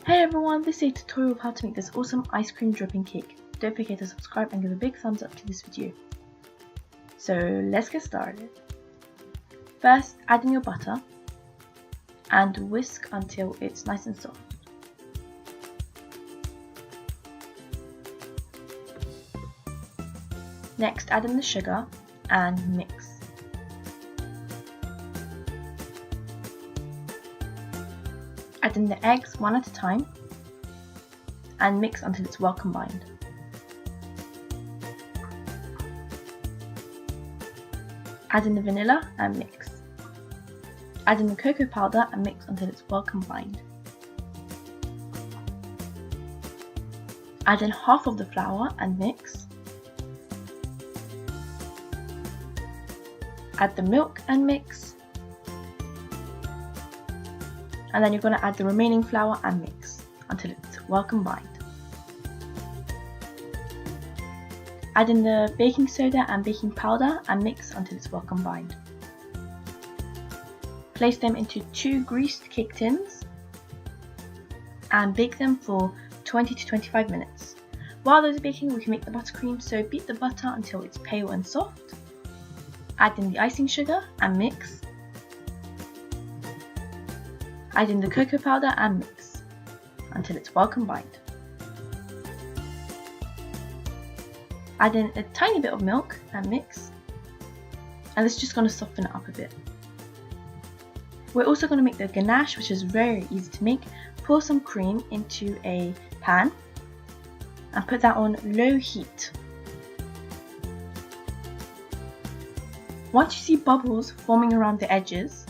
Hey everyone, this is a tutorial of how to make this awesome ice cream dripping cake. Don't forget to subscribe and give a big thumbs up to this video. So let's get started. First, add in your butter and whisk until it's nice and soft. Next, add in the sugar and mix. Add in the eggs one at a time and mix until it's well combined. Add in the vanilla and mix. Add in the cocoa powder and mix until it's well combined. Add in half of the flour and mix. Add the milk and mix. And then you're going to add the remaining flour and mix until it's well combined. Add in the baking soda and baking powder and mix until it's well combined. Place them into 2 greased cake tins and bake them for 20 to 25 minutes. While those are baking, we can make the buttercream, so beat the butter until it's pale and soft. Add in the icing sugar and mix. Add in the cocoa powder and mix until it's well combined. Add in a tiny bit of milk and mix, and it's just going to soften it up a bit. We're also going to make the ganache, which is very easy to make. Pour some cream into a pan and put that on low heat. Once you see bubbles forming around the edges,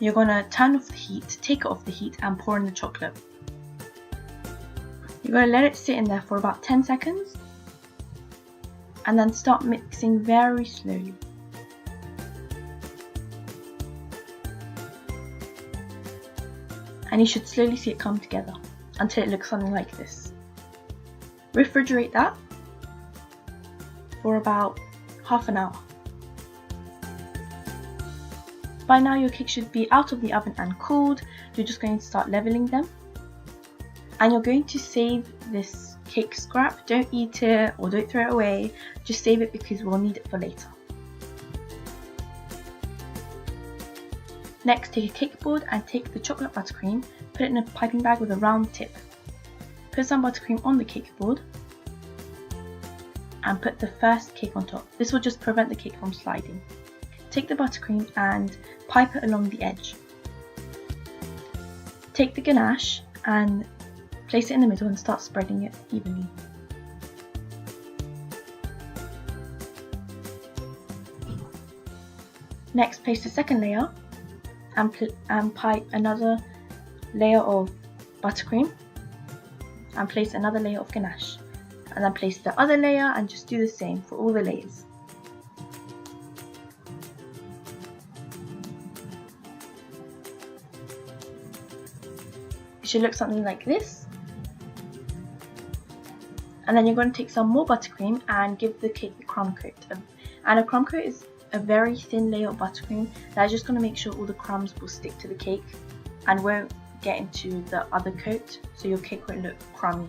you're going to turn off the heat, take it off the heat and pour in the chocolate. You're going to let it sit in there for about 10 seconds and then start mixing very slowly. And you should slowly see it come together until it looks something like this. Refrigerate that for about half an hour. By now your cake should be out of the oven and cooled. You're just going to start leveling them. And you're going to save this cake scrap. Don't eat it or don't throw it away. Just save it because we'll need it for later. Next, take a cake board and take the chocolate buttercream. Put it in a piping bag with a round tip. Put some buttercream on the cake board and put the first cake on top. This will just prevent the cake from sliding. Take the buttercream and pipe it along the edge. Take the ganache and place it in the middle and start spreading it evenly. Next, place the second layer and pipe another layer of buttercream and place another layer of ganache. And then place the other layer and just do the same for all the layers. Should look something like this. And then you're going to take some more buttercream and give the cake a crumb coat. And a crumb coat is a very thin layer of buttercream that's just going to make sure all the crumbs will stick to the cake and won't get into the other coat, so your cake won't look crummy.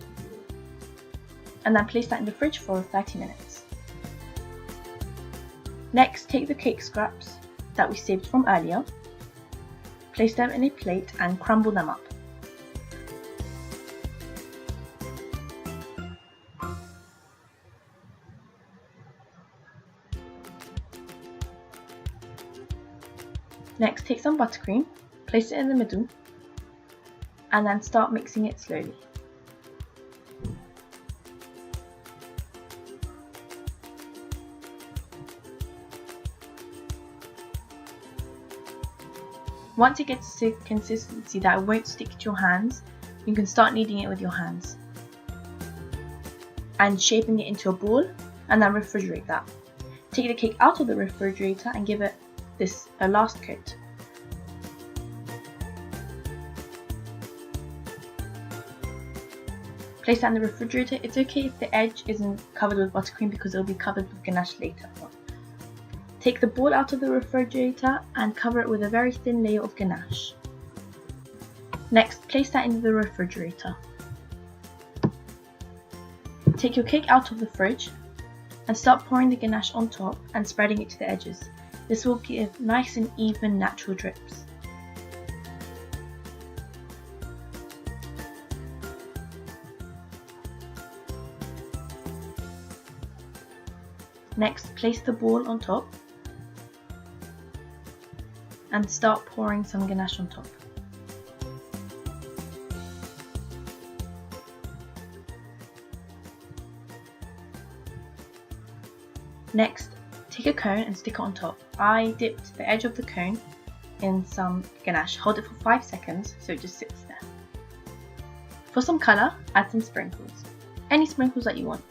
And then place that in the fridge for 30 minutes. Next, take the cake scraps that we saved from earlier, place them in a plate and crumble them up. Next, take some buttercream, place it in the middle, and then start mixing it slowly. Once it gets to consistency that it won't stick to your hands, you can start kneading it with your hands and shaping it into a ball, and then refrigerate that. Take the cake out of the refrigerator and give it a last coat. Place that in the refrigerator. It's okay if the edge isn't covered with buttercream because it'll be covered with ganache later on. Take the ball out of the refrigerator and cover it with a very thin layer of ganache. Next, place that in the refrigerator. Take your cake out of the fridge and start pouring the ganache on top and spreading it to the edges. This will give nice and even natural drips. Next, place the ball on top and start pouring some ganache on top. Next, take a cone and stick it on top. I dipped the edge of the cone in some ganache. Hold it for 5 seconds so it just sits there. For some colour, add some sprinkles. Any sprinkles that you want.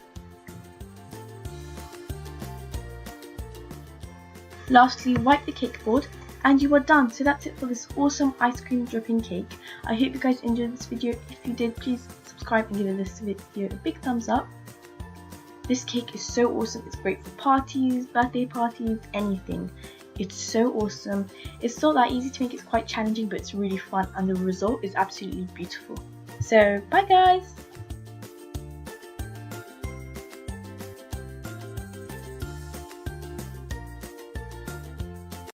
Lastly, wipe the cake board and you are done. So that's it for this awesome ice cream dripping cake. I hope you guys enjoyed this video. If you did, please subscribe and give this video a big thumbs up. This cake is so awesome. It's great for parties, birthday parties, anything. It's so awesome. It's not that easy to make. It's quite challenging, but it's really fun and the result is absolutely beautiful. So bye guys!